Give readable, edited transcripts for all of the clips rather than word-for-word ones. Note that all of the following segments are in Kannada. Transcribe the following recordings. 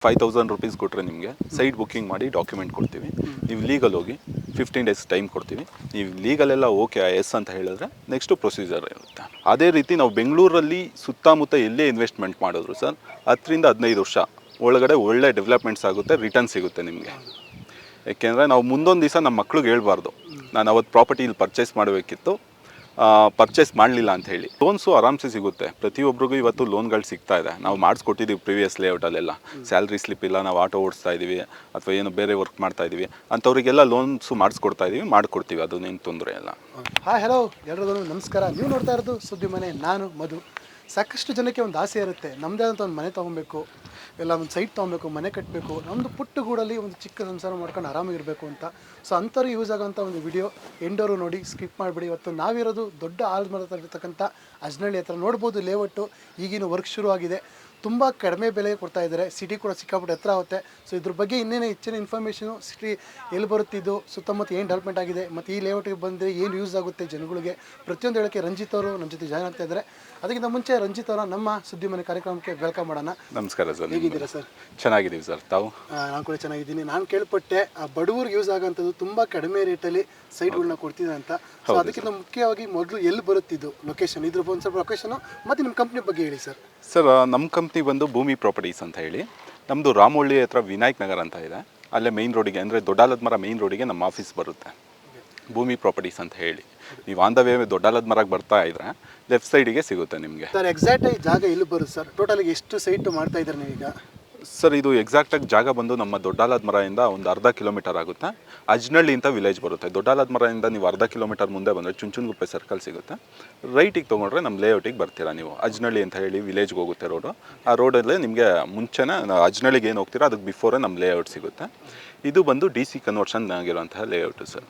5,000 rupees ಕೊಟ್ಟರೆ ನಿಮಗೆ ಸೈಟ್ ಬುಕ್ಕಿಂಗ್ ಮಾಡಿ ಡಾಕ್ಯುಮೆಂಟ್ ಕೊಡ್ತೀವಿ. ನೀವು ಲೀಗಲ್ ಹೋಗಿ 15 days ಟೈಮ್ ಕೊಡ್ತೀವಿ. ನೀವು ಲೀಗಲೆಲ್ಲ ಓಕೆ ಎಸ್ ಅಂತ ಹೇಳಿದ್ರೆ ನೆಕ್ಸ್ಟು ಪ್ರೊಸೀಜರ್ ಇರುತ್ತೆ. ಅದೇ ರೀತಿ ನಾವು ಬೆಂಗಳೂರಲ್ಲಿ ಸುತ್ತಮುತ್ತ ಎಲ್ಲೇ ಇನ್ವೆಸ್ಟ್ಮೆಂಟ್ ಮಾಡಿದ್ರು ಸರ್ 10 ರಿಂದ 15 ವರ್ಷ ಒಳಗಡೆ ಒಳ್ಳೆ ಡೆವಲಪ್ಮೆಂಟ್ಸ್ ಆಗುತ್ತೆ, ರಿಟರ್ನ್ ಸಿಗುತ್ತೆ ನಿಮಗೆ. ಏಕೆಂದರೆ ನಾವು ಮುಂದೊಂದು ದಿವಸ ನಮ್ಮ ಮಕ್ಳಿಗೆ ಹೇಳ್ಬಾರ್ದು ನಾನು ಅವತ್ತು ಪ್ರಾಪರ್ಟಿ ಇಲ್ಲಿ ಪರ್ಚೇಸ್ ಮಾಡಬೇಕಿತ್ತು, ಪರ್ಚೇಸ್ ಮಾಡಲಿಲ್ಲ ಅಂತ ಹೇಳಿ. ಲೋನ್ಸು ಆರಾಮ್ಸೆ ಸಿಗುತ್ತೆ, ಪ್ರತಿಯೊಬ್ಬರಿಗೂ ಇವತ್ತು ಲೋನ್ಗಳು ಸಿಗ್ತಾ ಇದೆ. ನಾವು ಮಾಡಿಸ್ಕೊಟ್ಟಿದ್ದೀವಿ ಪ್ರೀವಿಯಸ್ ಲೇಔಟಲ್ಲೆಲ್ಲ. ಸ್ಯಾಲ್ರಿ ಸ್ಲಿಪ್ ಇಲ್ಲ, ನಾವು ಆಟೋ ಓಡಿಸ್ತಾ ಇದ್ದೀವಿ ಅಥವಾ ಏನು ಬೇರೆ ವರ್ಕ್ ಮಾಡ್ತಾ ಇದ್ದೀವಿ ಅಂಥವ್ರಿಗೆಲ್ಲ ಲೋನ್ಸು ಮಾಡಿಸ್ಕೊಡ್ತಾ ಇದ್ದೀವಿ, ಮಾಡಿಕೊಡ್ತೀವಿ, ಅದು ಏನು ತೊಂದರೆ ಇಲ್ಲ. ಹಾಯ್ ಹಲೋ ಎಲ್ರಿಗೂ ನಮಸ್ಕಾರ. ನೀವು ನೋಡ್ತಾ ಇರೋದು ಸುದ್ದಿ ಮನೆ, ನಾನು ಮಧು. ಸಾಕಷ್ಟು ಜನಕ್ಕೆ ಒಂದು ಆಸೆ ಇರುತ್ತೆ, ನಮ್ಮದೇ ಆದಂಥ ಒಂದು ಮನೆ ತೊಗೊಬೇಕು, ಇಲ್ಲ ಒಂದು ಸೈಟ್ ತೊಗೊಬೇಕು, ಮನೆ ಕಟ್ಟಬೇಕು, ನಮ್ಮದು ಪುಟ್ಟ ಗೂಡಲ್ಲಿ ಒಂದು ಚಿಕ್ಕ ಸಂಸಾರ ಮಾಡ್ಕೊಂಡು ಆರಾಮಾಗಿರಬೇಕು ಅಂತ. ಸೊ ಅಂಥವ್ರಿಗೆ ಯೂಸ್ ಆಗೋಂಥ ಒಂದು ವಿಡಿಯೋ ಎಂಡೋರು ನೋಡಿ ಸ್ಕಿಪ್ ಮಾಡಿಬಿಡಿ. ಇವತ್ತು ನಾವಿರೋದು ದೊಡ್ಡ ಆಲ್ಮರದಲ್ಲಿರ್ತಕ್ಕಂಥ ಅಜ್ನಳ್ಳಿ ಹತ್ರ. ನೋಡ್ಬೋದು ಲೇಔಟು ಈಗಿನ ವರ್ಕ್ ಶುರು ಆಗಿದೆ, ತುಂಬ ಕಡಿಮೆ ಬೆಲೆಗೆ ಕೊಡ್ತಾ ಇದ್ದಾರೆ. ಸಿಟಿ ಕೂಡ ಸಿಕ್ಕಾಪಟ್ಟೆ ಹತ್ರ ಆಗುತ್ತೆ. ಸೊ ಇದ್ರ ಬಗ್ಗೆ ಇನ್ನೇನು ಹೆಚ್ಚಿನ ಇನ್ಫಾರ್ಮೇಷನು, ಸಿಟಿ ಎಲ್ಲಿ ಬರುತ್ತಿದ್ದು, ಸುತ್ತಮುತ್ತ ಏನು ಡೆವಲಪ್ಮೆಂಟ್ ಆಗಿದೆ ಮತ್ತು ಈ ಲೇಔಟಿಗೆ ಬಂದರೆ ಏನು ಯೂಸ್ ಆಗುತ್ತೆ ಜನಗಳಿಗೆ, ಪ್ರತಿಯೊಂದು ಹೇಳೋಕ್ಕೆ ರಂಜಿತ್ ಅವರು ನಮ್ಮ ಜೊತೆ ಜಾಯ್ನ್ ಆಗ್ತಾ ಇದ್ದಾರೆ. ಅದಕ್ಕಿಂತ ಮುಂಚೆ ರಂಜಿತ್ ಅವರ ನಮ್ಮ ಸುದ್ದಿ ಮನೆ ಕಾರ್ಯಕ್ರಮಕ್ಕೆ ವೆಲ್ಕಮ್ ಮಾಡೋಣ. ನಮಸ್ಕಾರ ಸರ್, ಹೇಗಿದ್ದೀರಾ ಸರ್? ಚೆನ್ನಾಗಿದ್ದೀವಿ ಸರ್, ತಾವು? ನಾನು ಕೂಡ ಚೆನ್ನಾಗಿದ್ದೀನಿ. ನಾನು ಕೇಳ್ಪಟ್ಟೆ ಬಡವರಿಗೆ ಯೂಸ್ ಆಗೋಂಥದ್ದು ತುಂಬ ಕಡಿಮೆ ರೇಟಲ್ಲಿ ಸೈಟ್ಗಳನ್ನ ಕೊಡ್ತಿದೆ ಅಂತ. ಸೊ ಅದಕ್ಕಿಂತ ಮುಖ್ಯವಾಗಿ ಮೊದಲು ಎಲ್ಲಿ ಬರುತ್ತಿದ್ದು ಲೊಕೇಶನ್, ಇದ್ರ ಒಂದು ಸ್ವಲ್ಪ ಲೊಕೇಶನು ಮತ್ತು ನಿಮ್ಮ ಕಂಪ್ನಿ ಬಗ್ಗೆ ಹೇಳಿ ಸರ್. ಸರ್, ನಮ್ಮ ಕಂಪ್ನಿ ಬಂದು ಭೂಮಿ ಪ್ರಾಪರ್ಟೀಸ್ ಅಂತ ಹೇಳಿ. ನಮ್ಮದು ರಾಮೋಳ್ಳಿ ಹತ್ರ ವಿನಾಯಕ್ ನಗರ್ ಅಂತ ಇದೆ, ಅಲ್ಲೇ ಮೈನ್ ರೋಡಿಗೆ, ಅಂದರೆ ದೊಡ್ಡಾಲದ ಮರ ಮೈನ್ ರೋಡಿಗೆ ನಮ್ಮ ಆಫೀಸ್ ಬರುತ್ತೆ. ಭೂಮಿ ಪ್ರಾಪರ್ಟೀಸ್ ಅಂತ ಹೇಳಿ ನೀವು ಆನ್ ದ ವೇ ದೊಡ್ಡಾಲದ ಮರಕ್ಕೆ ಬರ್ತಾ ಇದ್ರೆ ಲೆಫ್ಟ್ ಸೈಡಿಗೆ ಸಿಗುತ್ತೆ ನಿಮಗೆ. ಸರ್ ಎಕ್ಸಾಕ್ಟಾಗಿ ಜಾಗ ಎಲ್ಲಿ ಬರುತ್ತೆ ಸರ್? ಟೋಟಲಿಗೆ ಎಷ್ಟು ಸೈಟು ಮಾಡ್ತಾ ಇದ್ದಾರೆ ನೀವೀಗ? ಸರ್, ಇದು ಎಕ್ಸಾಕ್ಟಾಗಿ ಜಾಗ ಬಂದು ನಮ್ಮ ದೊಡ್ಡಾಲದ ಮರದಿಂದ ಒಂದು ಅರ್ಧ ಕಿಲೋಮೀಟರ್ ಆಗುತ್ತೆ. ಅಜ್ನಳ್ಳಿ ಅಂತ ವಿಲೇಜ್ ಬರುತ್ತೆ. ದೊಡ್ಡಾಲದ ಮರದಿಂದ ನೀವು ಅರ್ಧ ಕಿಲೋಮೀಟರ್ ಮುಂದೆ ಬಂದರೆ ಚುಂಚುನಗುಪ್ಪೆ ಸರ್ಕಲ್ ಸಿಗುತ್ತೆ. ರೈಟಿಗೆ ತೊಗೊಂಡ್ರೆ ನಮ್ಮ ಲೇಔಟಿಗೆ ಬರ್ತೀರಾ ನೀವು. ಅಜ್ನಳ್ಳಿ ಅಂತ ಹೇಳಿ ವಿಲೇಜ್ಗೆ ಹೋಗುತ್ತೆ ರೋಡು. ಆ ರೋಡಲ್ಲೇ ನಿಮಗೆ ಮುಂಚೆನೇ ಅಜ್ನಳ್ಳಿಗೆ ಏನು ಹೋಗ್ತೀರಾ ಅದಕ್ಕೆ ಬಿಫೋರೇ ನಮ್ಮ ಲೇಔಟ್ ಸಿಗುತ್ತೆ. ಇದು ಬಂದು DC ಕನ್ವರ್ಷನ್ ಆಗಿರುವಂತಹ ಲೇಔಟು ಸರ್.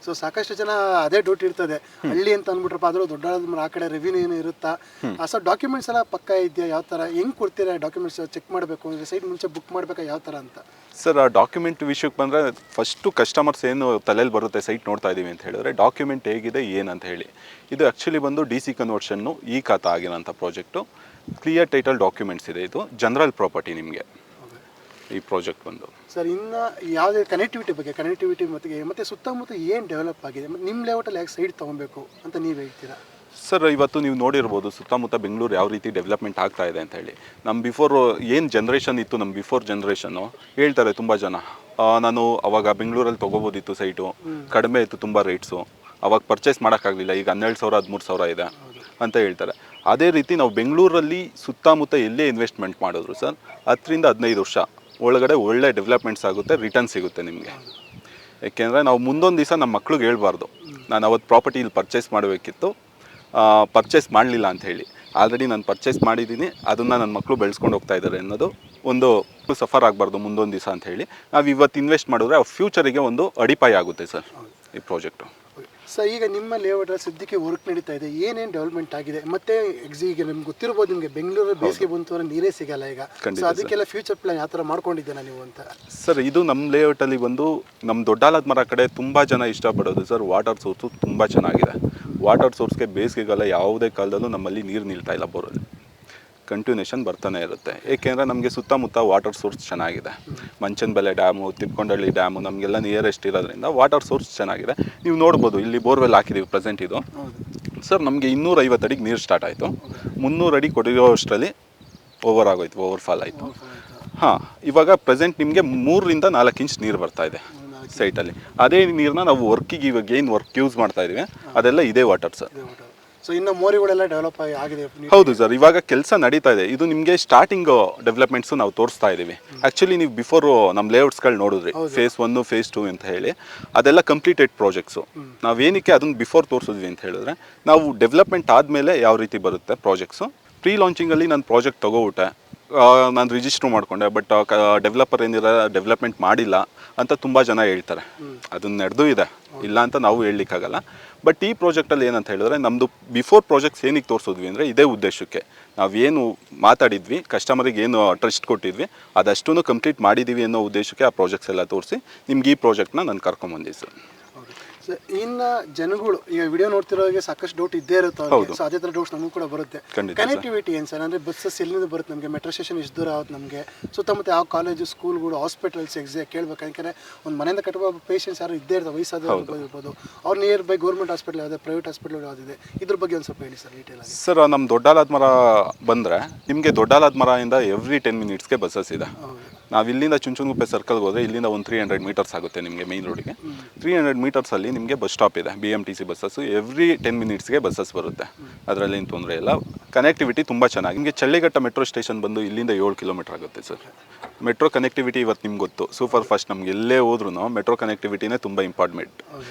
ಸೊ ಸಾಕಷ್ಟು ಜನ ಅದೇ ಡೌಟ್ ಇರ್ತದೆ, ಹಳ್ಳಿ ಅಂತ ಅಂದ್ಬಿಟ್ರಪ್ಪ ಆದರೂ ದೊಡ್ಡ ಆ ಕಡೆ ರೆವಿನ್ಯೂ ಏನು ಇರುತ್ತಾ? ಸೊ ಡಾಕ್ಯುಮೆಂಟ್ಸ್ ಎಲ್ಲ ಪಕ್ಕ ಇದೆಯಾ? ಯಾವ ಥರ ಹೆಂಗೆ ಕೊಡ್ತೀರಾ ಡಾಕ್ಯುಮೆಂಟ್ಸ್? ಚೆಕ್ ಮಾಡಬೇಕು ಅಂದರೆ ಸೈಟ್ ಮುಂಚೆ ಬುಕ್ ಮಾಡಬೇಕಾ, ಯಾವ ಥರ ಅಂತ? ಸರ್, ಆ ಡಾಕ್ಯುಮೆಂಟ್ ವಿಷಯಕ್ಕೆ ಬಂದರೆ ಫಸ್ಟು ಕಸ್ಟಮರ್ಸ್ ಏನು ತಲೆಯಲ್ಲಿ ಬರುತ್ತೆ ಸೈಟ್ ನೋಡ್ತಾ ಇದ್ದೀವಿ ಅಂತ ಹೇಳಿದ್ರೆ ಡಾಕ್ಯುಮೆಂಟ್ ಹೇಗಿದೆ ಏನಂತ ಹೇಳಿ. ಇದು ಆ್ಯಕ್ಚುಲಿ ಬಂದು DC ಕನ್ವರ್ಷನ್ನು ಈ ಖಾತಾ ಆಗಿರೋಂಥ ಪ್ರಾಜೆಕ್ಟು. ಕ್ಲಿಯರ್ ಟೈಟಲ್ ಡಾಕ್ಯುಮೆಂಟ್ಸ್ ಇದೆ. ಇದು ಜನರಲ್ ಪ್ರಾಪರ್ಟಿ ನಿಮಗೆ ಈ ಪ್ರಾಜೆಕ್ಟ್ ಬಂದು. ಸರ್ ಇನ್ನು ಯಾವುದೇ ಕನೆಕ್ಟಿವಿಟಿ ಬಗ್ಗೆ, ಕನೆಕ್ಟಿವಿಟಿ ಮತ್ತು ಸುತ್ತಮುತ್ತ ಏನು ಡೆವಲಪ್ ಆಗಿದೆ, ಮತ್ತು ನಿಮ್ಮ ಲೇಔಟಲ್ಲಿ ಯಾಕೆ ಸೈಟ್ ತೊಗೊಬೇಕು ಅಂತ ನೀವು ಹೇಳ್ತೀರಾ? ಸರ್, ಇವತ್ತು ನೀವು ನೋಡಿರ್ಬೋದು ಸುತ್ತಮುತ್ತ ಬೆಂಗಳೂರು ಯಾವ ರೀತಿ ಡೆವಲಪ್ಮೆಂಟ್ ಆಗ್ತಾ ಇದೆ ಅಂತ ಹೇಳಿ. ನಮ್ಮ ಬಿಫೋರ್ ಏನು ಜನ್ರೇಷನ್ ಇತ್ತು, ನಮ್ಮ ಬಿಫೋರ್ ಜನ್ರೇಷನ್ನು ಹೇಳ್ತಾರೆ ತುಂಬ ಜನ, ನಾನು ಅವಾಗ ಬೆಂಗಳೂರಲ್ಲಿ ತೊಗೋಬೋದಿತ್ತು ಸೈಟು, ಕಡಿಮೆ ಇತ್ತು ತುಂಬ ರೇಟ್ಸು, ಅವಾಗ ಪರ್ಚೇಸ್ ಮಾಡೋಕ್ಕಾಗಲಿಲ್ಲ, ಈಗ 12,000 13,000 ಇದೆ ಅಂತ ಹೇಳ್ತಾರೆ. ಅದೇ ರೀತಿ ನಾವು ಬೆಂಗಳೂರಲ್ಲಿ ಸುತ್ತಮುತ್ತ ಎಲ್ಲೇ ಇನ್ವೆಸ್ಟ್ಮೆಂಟ್ ಮಾಡಿದ್ರು ಸರ್ 10 ರಿಂದ 15 ವರ್ಷ ಒಳಗಡೆ ಒಳ್ಳೆ ಡೆವಲಪ್ಮೆಂಟ್ಸ್ ಆಗುತ್ತೆ, ರಿಟರ್ನ್ ಸಿಗುತ್ತೆ ನಿಮಗೆ. ಏಕೆಂದರೆ ನಾವು ಮುಂದೊಂದು ದಿವಸ ನಮ್ಮ ಮಕ್ಳಿಗೆ ಹೇಳ್ಬಾರ್ದು ನಾನು ಅವತ್ತು ಪ್ರಾಪರ್ಟಿ ಇಲ್ಲಿ ಪರ್ಚೇಸ್ ಮಾಡಬೇಕಿತ್ತು, ಪರ್ಚೇಸ್ ಮಾಡಲಿಲ್ಲ ಅಂತ ಹೇಳಿ. ಆಲ್ರೆಡಿ ನಾನು ಪರ್ಚೇಸ್ ಮಾಡಿದ್ದೀನಿ, ಅದನ್ನು ನನ್ನ ಮಕ್ಕಳು ಬೆಳೆಸ್ಕೊಂಡು ಹೋಗ್ತಾ ಇದ್ದಾರೆ ಅನ್ನೋದು ಒಂದು ಸಫರ್ ಆಗಬಾರ್ದು ಮುಂದೊಂದು ದಿವಸ ಅಂತ ಹೇಳಿ ನಾವು ಇವತ್ತು ಇನ್ವೆಸ್ಟ್ ಮಾಡಿದ್ರೆ ಫ್ಯೂಚರಿಗೆ ಒಂದು ಅಡಿಪಾಯ ಆಗುತ್ತೆ ಸರ್ ಈ ಪ್ರಾಜೆಕ್ಟು. ಸರ್ ಈಗ ನಿಮ್ಮ ಲೇಔಟಲ್ಲಿ ಸದ್ಯಕ್ಕೆ ವರ್ಕ್ ನಡೀತಾ ಇದೆ, ಏನೇನು ಡೆವಲಪ್ಮೆಂಟ್ ಆಗಿದೆ? ಮತ್ತು ಈಗ ನಿಮ್ಗೆ ಗೊತ್ತಿರ್ಬೋದು, ನಿಮಗೆ ಬೆಂಗಳೂರಲ್ಲಿ ಬೇಸಿಗೆ ಬಂತು ಅಂದರೆ ನೀರೇ ಸಿಗಲ್ಲ ಈಗ. ಸೊ ಅದಕ್ಕೆಲ್ಲ ಫ್ಯೂಚರ್ ಪ್ಲಾನ್ ಯಾವ ಥರ ಮಾಡ್ಕೊಂಡಿದ್ದೇನೆ ನೀವು ಅಂತ? ಸರ್, ಇದು ನಮ್ಮ ಲೇಔಟಲ್ಲಿ ಬಂದು ನಮ್ಮ ದೊಡ್ಡಾಲದ ಮರ ಕಡೆ ತುಂಬ ಜನ ಇಷ್ಟಪಡೋದು ಸರ್, ವಾಟರ್ ಸೋರ್ಸು ತುಂಬ ಚೆನ್ನಾಗಿದೆ. ವಾಟರ್ ಸೋರ್ಸ್ಗೆ ಬೇಸಿಗೆಗಾಲ ಯಾವುದೇ ಕಾಲದಲ್ಲೂ ನಮ್ಮಲ್ಲಿ ನೀರು ನಿಲ್ತಾ ಇಲ್ಲ, ಬೋರಲ್ಲಿ ಕಂಟಿನ್ಯೂಷನ್ ಬರ್ತಾನೆ ಇರುತ್ತೆ. ಏಕೆಂದರೆ ನಮಗೆ ಸುತ್ತಮುತ್ತ ವಾಟರ್ ಸೋರ್ಸ್ ಚೆನ್ನಾಗಿದೆ. ಮಂಚನಬೆಲೆ ಡ್ಯಾಮು, ತಿಪ್ಕೊಂಡಳ್ಳಿ ಡ್ಯಾಮು ನಮಗೆಲ್ಲ ನಿಯರೆಸ್ಟ್ ಇರೋದ್ರಿಂದ ವಾಟರ್ ಸೋರ್ಸ್ ಚೆನ್ನಾಗಿದೆ. ನೀವು ನೋಡ್ಬೋದು ಇಲ್ಲಿ ಬೋರ್ವೆಲ್ ಹಾಕಿದ್ದೀವಿ ಪ್ರೆಸೆಂಟ್. ಇದು ಸರ್ ನಮಗೆ 250 ಅಡಿಗೆ ನೀರು ಸ್ಟಾರ್ಟ್ ಆಯಿತು, 300 ಅಡಿ ಕೊಡಿರೋ ಅಷ್ಟರಲ್ಲಿ ಓವರ್ ಆಗೋಯ್ತು, ಓವರ್ಫಾಲ್ ಆಯಿತು. ಹಾಂ, ಇವಾಗ ಪ್ರೆಸೆಂಟ್ ನಿಮಗೆ 3 ರಿಂದ 4 ಇಂಚ್ ನೀರು ಬರ್ತಾ ಇದೆ ಸೈಟಲ್ಲಿ. ಅದೇ ನೀರನ್ನ ನಾವು ವರ್ಕಿಗೆ ಇವಾಗ ಏನು ವರ್ಕ್ ಯೂಸ್ ಮಾಡ್ತಾ ಇದ್ದೀವಿ ಅದೆಲ್ಲ ಇದೇ ವಾಟರ್ ಸರ್. ಸೊ ಇನ್ನು ಮೋರಿಗಳೆಲ್ಲ ಡೆವಲಪ್ ಆಗಿದೆ? ಹೌದು ಸರ್, ಇವಾಗ ಕೆಲಸ ನಡೀತಾ ಇದೆ. ಇದು ನಿಮಗೆ ಸ್ಟಾರ್ಟಿಂಗ್ ಡೆವಲಪ್ಮೆಂಟ್ಸು ನಾವು ತೋರಿಸ್ತಾ ಇದ್ದೀವಿ. ಆ್ಯಕ್ಚುಲಿ ನೀವು ಬಿಫೋರ್ ನಮ್ಮ ಲೇಔಟ್ಸ್ಗಳು ನೋಡಿದ್ರಿ, ಫೇಸ್ 1 ಫೇಸ್ 2 ಅಂತ ಹೇಳಿ, ಅದೆಲ್ಲ ಕಂಪ್ಲೀಟೆಡ್ ಪ್ರಾಜೆಕ್ಟ್ಸು. ನಾವೇನಕ್ಕೆ ಅದನ್ನು ಬಿಫೋರ್ ತೋರಿಸಿದ್ವಿ ಅಂತ ಹೇಳಿದ್ರೆ ನಾವು ಡೆವಲಪ್ಮೆಂಟ್ ಆದಮೇಲೆ ಯಾವ ರೀತಿ ಬರುತ್ತೆ ಪ್ರಾಜೆಕ್ಟ್ಸು. ಪ್ರೀ ಲಾಂಚಿಂಗಲ್ಲಿ ನಾನು ಪ್ರಾಜೆಕ್ಟ್ ತೊಗೊಬಿಟ್ಟೆ, ನಾನು ರಿಜಿಸ್ಟ್ರ್ ಮಾಡಿಕೊಂಡೆ, ಬಟ್ ಡೆವಲಪರ್ ಏನಿಲ್ಲ ಡೆವಲಪ್ಮೆಂಟ್ ಮಾಡಿಲ್ಲ ಅಂತ ತುಂಬ ಜನ ಹೇಳ್ತಾರೆ. ಅದನ್ನು ನಡೆದು ಇದೆ, ಇಲ್ಲ ಅಂತ ನಾವು ಹೇಳಲಿಕ್ಕಾಗಲ್ಲ. ಬಟ್ ಈ ಪ್ರಾಜೆಕ್ಟಲ್ಲಿ ಏನಂತ ಹೇಳಿದ್ರೆ ನಮ್ಮದು ಬಿಫೋರ್ ಪ್ರಾಜೆಕ್ಟ್ಸ್ ಏನಕ್ಕೆ ತೋರಿಸಿದ್ವಿ ಅಂದರೆ ಇದೇ ಉದ್ದೇಶಕ್ಕೆ. ನಾವೇನು ಮಾತಾಡಿದ್ವಿ, ಕಸ್ಟಮರಿಗೆ ಏನು ಟ್ರಸ್ಟ್ ಕೊಟ್ಟಿದ್ವಿ ಅದಷ್ಟೂ ಕಂಪ್ಲೀಟ್ ಮಾಡಿದ್ದೀವಿ ಅನ್ನೋ ಉದ್ದೇಶಕ್ಕೆ ಆ ಪ್ರಾಜೆಕ್ಟ್ಸ್ ಎಲ್ಲ ತೋರಿಸಿ ನಿಮ್ಗೆ ಈ ಪ್ರಾಜೆಕ್ಟ್ನ ನಾನು ಕರ್ಕೊಂಬಂದಿದ್ದೆ ಸರ್. ಇನ್ನು ಜನಗಳು ಈಗ ವಿಡಿಯೋ ನೋಡ್ತಿರೋರಿಗೆ ಸಾಕಷ್ಟು ಡೌಟ್ ಇದ್ದೇ ಇರುತ್ತೆ ಅವ್ರಿಗೆ. ಸೊ ಅದೇ ಥರ ಡೌಟ್ಸ್ ನಮಗೂ ಕೂಡ ಬರುತ್ತೆ. ಕನೆಕ್ಟಿವಿಟಿ ಏನು ಸರ್? ಅಂದರೆ ಬಸ್ಸಸ್ ಎಲ್ಲಿಂದ ಬರುತ್ತೆ ನಮಗೆ? ಮೆಟ್ರೋ ಸ್ಟೇಷನ್ ಎಷ್ಟು ದೂರ ಆಗುತ್ತೆ ನಮಗೆ? ಸುತ್ತಮುತ್ತ ಯಾವ ಕಾಲೇಜು, ಸ್ಕೂಲ್ಗಳು, ಹಾಸ್ಪಿಟಲ್ಸ್ ಕೇಳ್ಬೇಕು. ಯಾಕಂದರೆ ಒಂದು ಮನೆಯಿಂದ ಕಟ್ಟುವ ಪೇಷಂಟ್ಸ್ ಯಾರು ಇದ್ದೇ ಇರ್ತಾರೆ, ವಯಸ್ಸಾದವ್ರು ಇರ್ಬೋದು. ಅವ್ರು ನಿಯರ್ ಬೈ ಗೌರ್ಮೆಂಟ್ ಹಾಸ್ಪಿಟಲ್ ಯಾವುದೇ, ಪ್ರೈವೇಟ್ ಹಾಸ್ಪಿಟಲ್ ಯಾವುದಿದೆ, ಇದ್ರ ಬಗ್ಗೆ ಒಂದು ಸ್ವಲ್ಪ ಹೇಳಿ ಸರ್ ಡೀಟೇಲ್ ಆಗಿ. ಸರ್ ನಮ್ಮ ದೊಡ್ಡಾಲದ ಮರ ಬಂದರೆ ನಿಮಗೆ ದೊಡ್ಡಾಲದ ಮರದಿಂದ ಎವ್ರಿ 10 ಮಿನಿಟ್ಸ್ಗೆ ಬಸ್ಸಸ್ ಇದೆ. ನಾವು ಇಲ್ಲಿಂದ ಚುಂಚನಗುಪ್ಪೆ ಸರ್ಕಲ್ಗೆ ಹೋದರೆ ಇಲ್ಲಿಂದ ಒಂದು 300 ಮೀಟರ್ಸ್ ಆಗುತ್ತೆ ನಿಮಗೆ ಮೇನ್ ರೋಡಿಗೆ. 300 ಮೀಟರ್ಸಲ್ಲಿ ನಿಮಗೆ ಬಸ್ ಸ್ಟಾಪ್ ಇದೆ, BMTC ಬಸ್ಸಸ್ಸು ಎವ್ರಿ 10 ಮಿನಿಟ್ಸ್ಗೆ ಬಸ್ಸಸ್ ಬರುತ್ತೆ. ಅದರಲ್ಲಿ ಏನು ತೊಂದರೆ ಇಲ್ಲ. ಕನೆಕ್ಟಿವಿಟಿ ತುಂಬ ಚೆನ್ನಾಗಿ. ನಿಮಗೆ ಚಳ್ಳಿಘಟ್ಟ ಮೆಟ್ರೋ ಸ್ಟೇಷನ್ ಬಂದು ಇಲ್ಲಿಂದ 7 ಕಿಲೋಮೀಟರ್ ಆಗುತ್ತೆ ಸರ್. ಮೆಟ್ರೋ ಕನೆಕ್ಟಿವಿಟಿ ಇವತ್ತು ನಿಮ್ಗೆ ಗೊತ್ತು, ಸೂಪರ್ ಫಾಸ್ಟ್. ನಮ್ಗೆ ಎಲ್ಲೇ ಹೋದ್ರೂ ಮೆಟ್ರೋ ಕನೆಕ್ಟಿವಿಟಿನೇ ತುಂಬ ಇಂಪಾರ್ಟೆಂಟ್.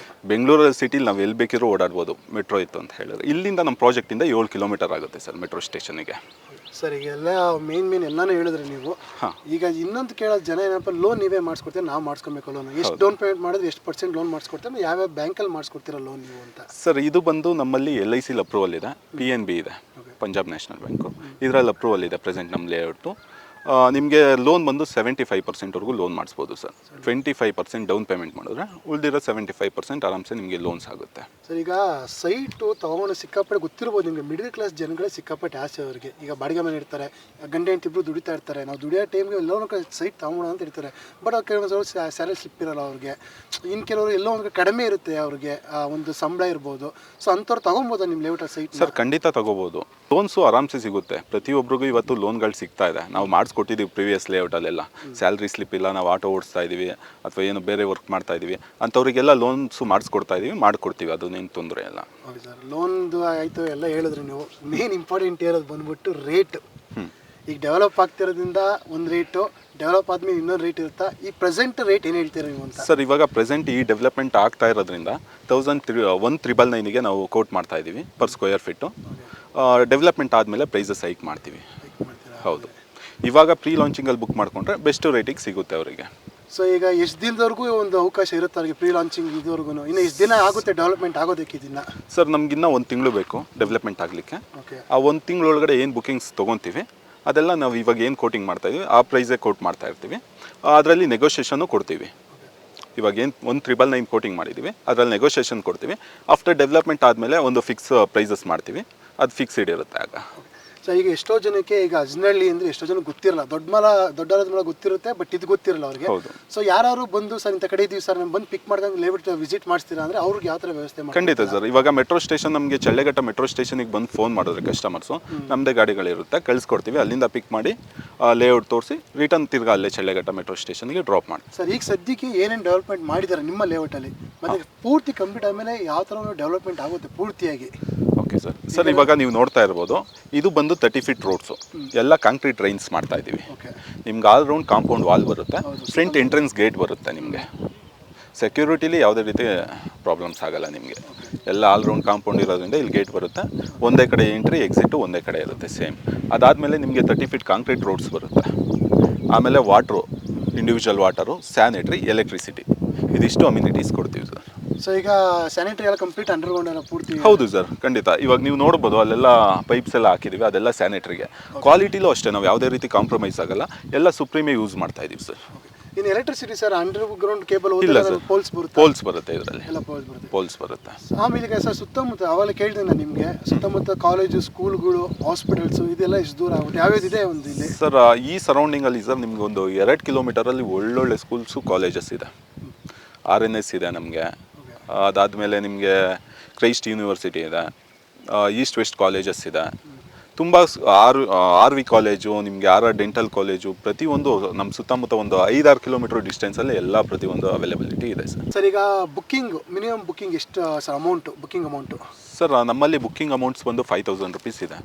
ಬೆಂಗಳೂರಲ್ಲಿ ಸಿಟಿಲಿ ನಾವು ಎಲ್ಲಿ ಬೇಕಿರೋ ಓಡಾಡ್ಬೋದು ಮೆಟ್ರೋ ಇತ್ತು ಅಂತ ಹೇಳಿದ್ರೆ. ಇಲ್ಲಿಂದ ನಮ್ಮ ಪ್ರಾಜೆಕ್ಟಿಂದ 7 ಕಿಲೋಮೀಟರ್ ಆಗುತ್ತೆ ಸರ್ ಮೆಟ್ರೋ ಸ್ಟೇಷನಿಗೆ. ಸರ್ ಈಗ ಎಲ್ಲ ಮೇನ್ ಎಲ್ಲಾನು ಹೇಳಿದ್ರೆ ನೀವು. ಈಗ ಇನ್ನೊಂದು ಕೇಳೋದು ಜನ ಏನಪ್ಪ, ಲೋನ್ ನೀವೇ ಮಾಡಿಸ್ಕೊಡ್ತೀರಾ, ನಾವು ಮಾಡಿಸ್ಕೊಬೇಕು ಲೋನ್? ಎಷ್ಟು ಡೌನ್ ಪೇಮೆಂಟ್ ಮಾಡಿದ್ರೆ ಎಷ್ಟು % ಲೋನ್ ಮಾಡಿಸ್ಕೊಡ್ತೀರಾ, ಯಾವ್ಯಾವ ಬ್ಯಾಂಕಲ್ಲಿ ಮಾಡಿಸ್ಕೊಡ್ತೀರಾ ಲೋನ್ ನೀವು ಅಂತ? ಸರ್ ಇದು ಬಂದು ನಮ್ಮಲ್ಲಿ LIC ಅಪ್ರೂವಲ್ ಇದೆ, PNB ಇದೆ, ಪಂಜಾಬ್ ನ್ಯಾಷನಲ್ ಬ್ಯಾಂಕು, ಇದರಲ್ಲಿ ಅಪ್ರೂವಲ್ ಇದೆ ಪ್ರೆಸೆಂಟ್ ನಮ್ಮ ಲೇಔಟು. ನಿಮಗೆ ಲೋನ್ ಬಂದು 75%ವರೆಗೂ ಲೋನ್ ಮಾಡಿಸ್ಬೋದು ಸರ್. 25% ಡೌನ್ ಪೇಮೆಂಟ್ ಮಾಡಿದ್ರೆ ಉಳಿದಿರೋ 75% ಆರಾಮ್ಸೆ ನಿಮಗೆ ಲೋನ್ಸ್ ಆಗುತ್ತೆ ಸರ್. ಈಗ ಸೈಟು ತೊಗೊಂಡು ಸಿಕ್ಕಾಪಟ್ಟೆ ಗೊತ್ತಿರ್ಬೋದು ನಿಮಗೆ, ಮಿಡಲ್ ಕ್ಲಾಸ್ ಜನಗಳೇ ಸಿಕ್ಕಾಪಟ್ಟೆ ಆಸೆ ಅವರಿಗೆ. ಈಗ ಬಾಡಿಗೆ ಮನೆ ಇರ್ತಾರೆ, ಗಂಡ ಹೆಂಡತಿ ಇಬ್ಬರು ದುಡಿತಾ ಇರ್ತಾರೆ, ನಾವು ದುಡಿಯೋ ಟೈಮ್ಗೆ ಎಲ್ಲೋ ಒಂದು ಕಡೆ ಸೈಟ್ ತೊಗೊಳೋಣ ಅಂತ ಇರ್ತಾರೆ. ಬಟ್ ಅವ್ರು ಕೆಲವೊಂದು ಸ್ಯಾಲರಿ ಸ್ಲಿಪ್ ಇರೋಲ್ಲ ಅವ್ರಿಗೆ. ಇನ್ನು ಕೆಲವರು ಎಲ್ಲೋ ಒಂದು ಕಡಿಮೆ ಇರುತ್ತೆ ಅವ್ರಿಗೆ ಒಂದು ಸಂಬಳ ಇರ್ಬೋದು. ಸೊ ಅಂಥವ್ರು ತೊಗೊಬೋದು ನಿಮ್ಮ ಲೇಔಟ್ ಸೈಟ್? ಸರ್ ಖಂಡಿತ ತೊಗೋಬೋದು. ಲೋನ್ಸು ಆರಾಮ್ಸೆ ಸಿಗುತ್ತೆ. ಪ್ರತಿಯೊಬ್ಬರಿಗೂ ಇವತ್ತು ಲೋನ್ಗಳು ಸಿಗ್ತಾ ಇದೆ. ನಾವು ಮಾಡಿಸ್ಕೊಟ್ಟಿದ್ದೀವಿ ಪ್ರೀವಿಯಸ್ ಲೇಔಟಲ್ಲೆಲ್ಲ. ಸ್ಯಾಲ್ರಿ ಸ್ಲಿಪ್ ಇಲ್ಲ, ನಾವು ಆಟೋ ಓಡಿಸ್ತಾ ಇದ್ದೀವಿ ಅಥವಾ ಏನು ಬೇರೆ ವರ್ಕ್ ಮಾಡ್ತಾ ಇದ್ದೀವಿ ಅಂಥವ್ರಿಗೆಲ್ಲ ಲೋನ್ಸು ಮಾಡಿಸ್ಕೊಡ್ತಾ ಇದ್ದೀವಿ, ಮಾಡಿಕೊಡ್ತೀವಿ. ಅದನ್ನೇನು ತೊಂದರೆ ಇಲ್ಲ. ಹೌದು ಸರ್. ಲೋನ್ದು ಆಯಿತು ಎಲ್ಲ ಹೇಳಿದ್ರೆ ನೀವು, ಮೇನ್ ಇಂಪಾರ್ಟೆಂಟ್ ಇರೋದು ಬಂದ್ಬಿಟ್ಟು ರೇಟ್. ಈಗ ಡೆವಲಪ್ ಆಗ್ತಿರೋದ್ರಿಂದ ಒಂದು ರೇಟು, ಡೆವಲಪ್ ಆದ್ಮೇಲೆ ಇನ್ನೊಂದು ರೇಟ್ ಇರುತ್ತಾ? ಈ ಪ್ರೆಸೆಂಟ್ ರೇಟ್ ಏನು ಹೇಳ್ತೀರಾ ನೀವು ಅಂತ? ಸರ್ ಇವಾಗ ಪ್ರೆಸೆಂಟ್ ಈ ಡೆವಲಪ್ಮೆಂಟ್ ಆಗ್ತಾ ಇರೋದ್ರಿಂದ 1,999ಗೆ ನಾವು ಕೋಟ್ ಮಾಡ್ತಾ ಇದ್ದೀವಿ ಪರ್ ಸ್ಕ್ವೇರ್ ಫೀಟು. ಡೆವಲಪ್ಮೆಂಟ್ ಆದಮೇಲೆ ಪ್ರೈಸಸ್ ಹೈಕ್ ಮಾಡ್ತೀವಿ. ಹೌದು. ಇವಾಗ ಪ್ರೀ ಲಾಂಚಿಂಗಲ್ಲಿ ಬುಕ್ ಮಾಡಿಕೊಂಡ್ರೆ ಬೆಸ್ಟ್ ರೇಟಿಗೆ ಸಿಗುತ್ತೆ ಅವರಿಗೆ. ಸೊ ಈಗ ಎಷ್ಟು ದಿನದವರೆಗೂ ಒಂದು ಅವಕಾಶ ಇರುತ್ತೆ ಅವ್ರಿಗೆ ಪ್ರೀ ಲಾಂಚಿಂಗ್ ಇದುವರೆಗೂ? ಇನ್ನು ಎಷ್ಟು ದಿನ ಆಗುತ್ತೆ ಡೆವಲಪ್ಮೆಂಟ್ ಆಗೋದಕ್ಕೆ ಇದನ್ನು? ಸರ್ ನಮಗಿನ್ನ 1 ತಿಂಗಳು ಬೇಕು ಡೆವಲಪ್ಮೆಂಟ್ ಆಗಲಿಕ್ಕೆ. ಆ 1 ತಿಂಗಳೊಳಗಡೆ ಏನು ಬುಕಿಂಗ್ಸ್ ತೊಗೊತೀವಿ ಅದೆಲ್ಲ ನಾವು ಇವಾಗ ಏನು ಕೋಟಿಂಗ್ ಮಾಡ್ತಾಯಿದ್ವಿ ಆ ಪ್ರೈಸೇ ಕೋಟ್ ಮಾಡ್ತಾ ಇರ್ತೀವಿ. ಅದರಲ್ಲಿ ನೆಗೋಷಿಯೇಷನ್ನು ಕೊಡ್ತೀವಿ. ಇವಾಗ ಏನು 1,999 ಕೋಟಿಂಗ್ ಮಾಡಿದ್ದೀವಿ, ಅದರಲ್ಲಿ ನೆಗೋಷಿಯೇಷನ್ ಕೊಡ್ತೀವಿ. ಆಫ್ಟರ್ ಡೆವಲಪ್ಮೆಂಟ್ ಆದಮೇಲೆ ಒಂದು ಫಿಕ್ಸ್ ಪ್ರೈಸಸ್ ಮಾಡ್ತೀವಿ, ಅದು ಫಿಕ್ಸ್ಡ್ ಇರುತ್ತೆ ಆಗ. ಸೊ ಈಗ ಎಷ್ಟೋ ಜನಕ್ಕೆ ಈಗ ಅಜ್ನಹಳ್ಳಿ ಅಂದರೆ ಎಷ್ಟೋ ಜನ ಗೊತ್ತಿರಲ್ಲ, ದೊಡ್ಡಾಲದ ಮರ ಗೊತ್ತಿರುತ್ತೆ, ಬಟ್ ಇದು ಗೊತ್ತಿರಲ್ಲ ಅವ್ರಿಗೆ. ಸೊ ಯಾರು ಬಂದು ಸರ್ ಇಂಥ ಕಡೆ ಇದೀವಿ ಸರ್, ನಾನು ಬಂದು ಪಿಕ್ ಮಾಡ್ದಂಗೆ ಲೇಔಟ್ ವಿಸಿಟ್ ಮಾಡ್ತೀರಾ ಅಂದರೆ ಅವ್ರಿಗೆ ಯಾವ ಥರ ವ್ಯವಸ್ಥೆ ಮಾಡಿ? ಖಂಡಿತ ಸರ್. ಇವಾಗ ಮೆಟ್ರೋ ಸ್ಟೇಷನ್, ನಮಗೆ ಚಳ್ಳೆಘಟ್ಟ ಮೆಟ್ರೋ ಸ್ಟೇಷನಿಗೆ ಬಂದು ಫೋನ್ ಮಾಡಿದ್ರೆ ಕಸ್ಟಮರ್ಸು, ನಮ್ಮದೇ ಗಾಡಿಗಳಿರುತ್ತೆ, ಕಳಿಸ್ಕೊಡ್ತೀವಿ. ಅಲ್ಲಿಂದ ಪಿಕ್ ಮಾಡಿ ಲೇಔಟ್ ತೋರಿಸಿ ರಿಟರ್ನ್ ತಿರ್ಗಾ ಅಲ್ಲೇ ಚಳ್ಳೆಘಟ್ಟ ಮೆಟ್ರೋ ಸ್ಟೇಷನ್ಗೆ ಡ್ರಾಪ್ ಮಾಡಿ. ಸರ್ ಈಗ ಸದ್ಯಕ್ಕೆ ಏನೇನು ಡೆವಲಪ್ಮೆಂಟ್ ಮಾಡಿದ್ದಾರೆ ನಿಮ್ಮ ಲೇಔಟಲ್ಲಿ, ಮತ್ತು ಪೂರ್ತಿ ಕಂಪ್ಲೀಟ್ ಆದಮೇಲೆ ಯಾವ ಥರ ಡೆವಲಪ್ಮೆಂಟ್ ಆಗುತ್ತೆ ಪೂರ್ತಿಯಾಗಿ? Okay sir. ಸರ್ ಇವಾಗ ನೀವು ನೋಡ್ತಾ ಇರ್ಬೋದು, ಇದು ಬಂದು 30 ಫೀಟ್ ರೋಡ್ಸು, ಎಲ್ಲ ಕಾಂಕ್ರೀಟ್ ರೈನ್ಸ್ ಮಾಡ್ತಾ ಇದ್ದೀವಿ. ನಿಮ್ಗೆ ಆಲ್ ರೌಂಡ್ ಕಾಂಪೌಂಡ್ ವಾಲ್ ಬರುತ್ತೆ, ಫ್ರಂಟ್ ಎಂಟ್ರೆನ್ಸ್ ಗೇಟ್ ಬರುತ್ತೆ. ನಿಮಗೆ ಸೆಕ್ಯೂರಿಟಿಲಿ ಯಾವುದೇ ರೀತಿ ಪ್ರಾಬ್ಲಮ್ಸ್ ಆಗಲ್ಲ ನಿಮಗೆ. ಎಲ್ಲ ಆಲ್ ರೌಂಡ್ ಕಾಂಪೌಂಡ್ ಇರೋದ್ರಿಂದ ಇಲ್ಲಿ ಗೇಟ್ ಬರುತ್ತೆ, ಒಂದೇ ಕಡೆ ಎಂಟ್ರಿ ಎಕ್ಸಿಟು ಒಂದೇ ಕಡೆ ಇರುತ್ತೆ ಸೇಮ್. ಅದಾದಮೇಲೆ ನಿಮಗೆ 30 ಫೀಟ್ ಕಾಂಕ್ರೀಟ್ ರೋಡ್ಸ್ ಬರುತ್ತೆ. ಆಮೇಲೆ water, individual water, sanitary, electricity, ಇದಿಷ್ಟು ಅಮ್ಯುನಿಟೀಸ್ ಕೊಡ್ತೀವಿ ಸರ್. ಸೊ ಈಗ ಸ್ಯಾನಿಟರಿ ಎಲ್ಲ ಕಂಪ್ಲೀಟ್ ಅಂಡರ್ಗ್ರೌಂಡ್ ಎಲ್ಲ ಪೂರ್ತಿ? ಹೌದು ಸರ್, ಖಂಡಿತ. ಇವಾಗ ನೀವು ನೋಡ್ಬೋದು ಅಲ್ಲೆಲ್ಲ ಪೈಪ್ಸ್ ಎಲ್ಲ ಹಾಕಿದ್ದೀವಿ, ಅದೆಲ್ಲ ಸ್ಯಾನಿಟರಿಗೆ. ಕ್ವಾಲಿಟಿಲೂ ಅಷ್ಟೇ, ನಾವು ಯಾವುದೇ ರೀತಿ ಕಾಂಪ್ರಮೈಸ್ ಆಗಲ್ಲ, ಎಲ್ಲ ಸುಪ್ರೀಮೇ ಯೂಸ್ ಮಾಡ್ತಾ ಇದ್ದೀವಿ ಸರ್. ಇನ್ನು ಎಲೆಕ್ಟ್ರಿಸಿಟಿ ಸರ್, ಅಂಡರ್ಗ್ರೌಂಡ್ ಕೇಬಲ್ ಇಲ್ಲ ಸರ್, ಪೋಲ್ಸ್ ಬರುತ್ತೆ? ಪೋಲ್ಸ್ ಬರುತ್ತೆ ಇದರಲ್ಲಿ, ಎಲ್ಲ ಪೋಲ್ಸ್ ಬರುತ್ತೆ. ಪೋಲ್ಸ್ ಬರುತ್ತೆ. ಆಮೇಲೆ ಈಗ ಸರ್ ಸುತ್ತಮುತ್ತ ಅವೆಲ್ಲ ಕೇಳಿದೆ ನಾನು ನಿಮಗೆ, ಸುತ್ತಮುತ್ತ ಕಾಲೇಜು, ಸ್ಕೂಲ್ಗಳು, ಹಾಸ್ಪಿಟಲ್ಸು ಇದೆಲ್ಲ ಎಷ್ಟು ದೂರ ಆಗುತ್ತೆ, ಯಾವ್ಯಾವ್ದಿದೆ ಒಂದು ಇಲ್ಲಿ? ಸರ್ ಈ ಸರೌಂಡಿಂಗಲ್ಲಿ ಸರ್ ನಿಮ್ಗೆ ಒಂದು 2 ಕಿಲೋಮೀಟರಲ್ಲಿ ಒಳ್ಳೊಳ್ಳೆ ಸ್ಕೂಲ್ಸು, ಕಾಲೇಜಸ್ ಇದೆ. RNS ಇದೆ ನಮಗೆ. ಅದಾದಮೇಲೆ ನಿಮಗೆ ಕ್ರೈಸ್ಟ್ ಯೂನಿವರ್ಸಿಟಿ ಇದೆ, ಈಸ್ಟ್ ವೆಸ್ಟ್ ಕಾಲೇಜಸ್ ಇದೆ, ತುಂಬ RV ಕಾಲೇಜು, ನಿಮಗೆ RR ಡೆಂಟಲ್ ಕಾಲೇಜು, ಪ್ರತಿಯೊಂದು ನಮ್ಮ ಸುತ್ತಮುತ್ತ ಒಂದು 5-6 ಕಿಲೋಮೀಟರ್ ಡಿಸ್ಟೆನ್ಸಲ್ಲಿ ಎಲ್ಲ ಪ್ರತಿಯೊಂದು ಅವೈಲಬಿಲಿಟಿ ಇದೆ ಸರ್. ಸರ್ ಈಗ ಬುಕ್ಕಿಂಗ್, ಮಿನಿಮಮ್ ಬುಕ್ಕಿಂಗ್ ಎಷ್ಟು sir amount, booking amount? Sir ನಮ್ಮಲ್ಲಿ ಬುಕ್ಕಿಂಗ್ ಅಮೌಂಟ್ಸ್ ಬಂದು 5,000 ರುಪೀಸ್ ಇದೆ.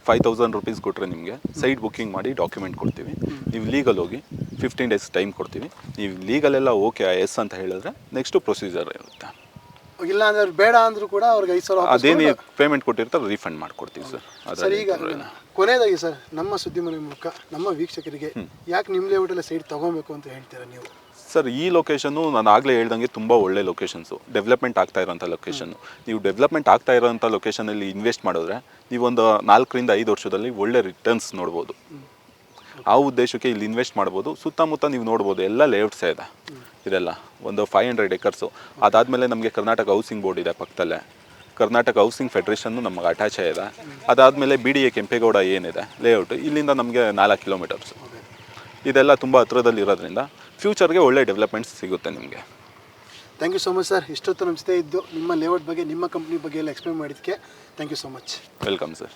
5,000 ರುಪೀಸ್ ಕೊಟ್ಟರೆ ನಿಮಗೆ ಸೈಟ್ ಬುಕ್ಕಿಂಗ್ ಮಾಡಿ ಡಾಕ್ಯುಮೆಂಟ್ ಕೊಡ್ತೀವಿ. ನೀವು ಲೀಗಲ್ ಹೋಗಿ 15 ಡೇಸ್ ಟೈಮ್ ಕೊಡ್ತೀವಿ. ನೀವು ಲೀಗಲೆಲ್ಲ ಓಕೆ ಎಸ್ ಅಂತ ಹೇಳಿದ್ರೆ ನೆಕ್ಸ್ಟು ಪ್ರೊಸೀಜರ್ ಇರುತ್ತೆ. ಇಲ್ಲ ಅಂದ್ರೆ ಬೇಡ ಅಂದರೂ ಕೂಡ ಅವ್ರಿಗೆ 5,000 ಅದೇನು ಪೇಮೆಂಟ್ ಕೊಟ್ಟಿರ್ತಾರೆ ರೀಫಂಡ್ ಮಾಡಿಕೊಡ್ತೀವಿ ಸರ್. ಸರ್ ಈಗ ಕೊನೆಯದಾಗಿ ಸರ್, ನಮ್ಮ ಸುದ್ದಿಮನೆ ಮೂಲಕ ನಮ್ಮ ವೀಕ್ಷಕರಿಗೆ ಯಾಕೆ ನಿಮ್ಮ ಲೇಔಟಲ್ಲಿ ಸೈಟ್ ತೊಗೊಬೇಕು ಅಂತ ಹೇಳ್ತೀರಾ ನೀವು? ಸರ್ ಈ ಲೊಕೇಶನ್ನು ನಾನು ಆಗಲೇ ಹೇಳ್ದಂಗೆ ತುಂಬ ಒಳ್ಳೆ ಲೊಕೇಶನ್ಸು, ಡೆವಲಪ್ಮೆಂಟ್ ಆಗ್ತಾ ಇರೋಂಥ ಲೊಕೇಶನ್ನು. ನೀವು ಡೆವಲಪ್ಮೆಂಟ್ ಆಗ್ತಾ ಇರೋಂಥ ಲೊಕೇಶನಲ್ಲಿ ಇನ್ವೆಸ್ಟ್ ಮಾಡಿದ್ರೆ ನೀವೊಂದು 4 ರಿಂದ 5 ವರ್ಷದಲ್ಲಿ ಒಳ್ಳೆ ರಿಟರ್ನ್ಸ್ ನೋಡ್ಬೋದು. ಆ ಉದ್ದೇಶಕ್ಕೆ ಇಲ್ಲಿ ಇನ್ವೆಸ್ಟ್ ಮಾಡ್ಬೋದು. ಸುತ್ತಮುತ್ತ ನೀವು ನೋಡ್ಬೋದು ಎಲ್ಲ ಲೇಔಟ್ಸೇ ಇದೆ ಇದೆಲ್ಲ, ಒಂದು 500 ಎಕರ್ಸು. ಅದಾದಮೇಲೆ ನಮಗೆ ಕರ್ನಾಟಕ ಹೌಸಿಂಗ್ ಬೋರ್ಡ್ ಇದೆ ಪಕ್ಕದಲ್ಲೇ, ಕರ್ನಾಟಕ ಹೌಸಿಂಗ್ ಫೆಡ್ರೇಷನ್ನು ನಮಗೆ ಅಟ್ಯಾಚ್ ಇದೆ. ಅದಾದಮೇಲೆ BDA ಕೆಂಪೇಗೌಡ ಏನಿದೆ ಲೇಔಟು, ಇಲ್ಲಿಂದ ನಮಗೆ 4 ಕಿಲೋಮೀಟರ್ಸು. ಇದೆಲ್ಲ ತುಂಬ ಹತ್ರದಲ್ಲಿರೋದ್ರಿಂದ ಫ್ಯೂಚರ್ಗೆ ಒಳ್ಳೆ ಡೆವಲಪ್ಮೆಂಟ್ಸ್ ಸಿಗುತ್ತೆ ನಿಮಗೆ. Thank you so much sir. ಇಷ್ಟೊತ್ತು ನಮ್ಮ ಜೊತೆ ಇದ್ದು ನಿಮ್ಮ ಲೇಔಟ್ ಬಗ್ಗೆ, ನಿಮ್ಮ ಕಂಪ್ನಿ ಬಗ್ಗೆ ಎಲ್ಲ ಎಕ್ಸ್ಪ್ಲೇನ್ ಮಾಡಿದ್ದಕ್ಕೆ thank you so much. Welcome sir.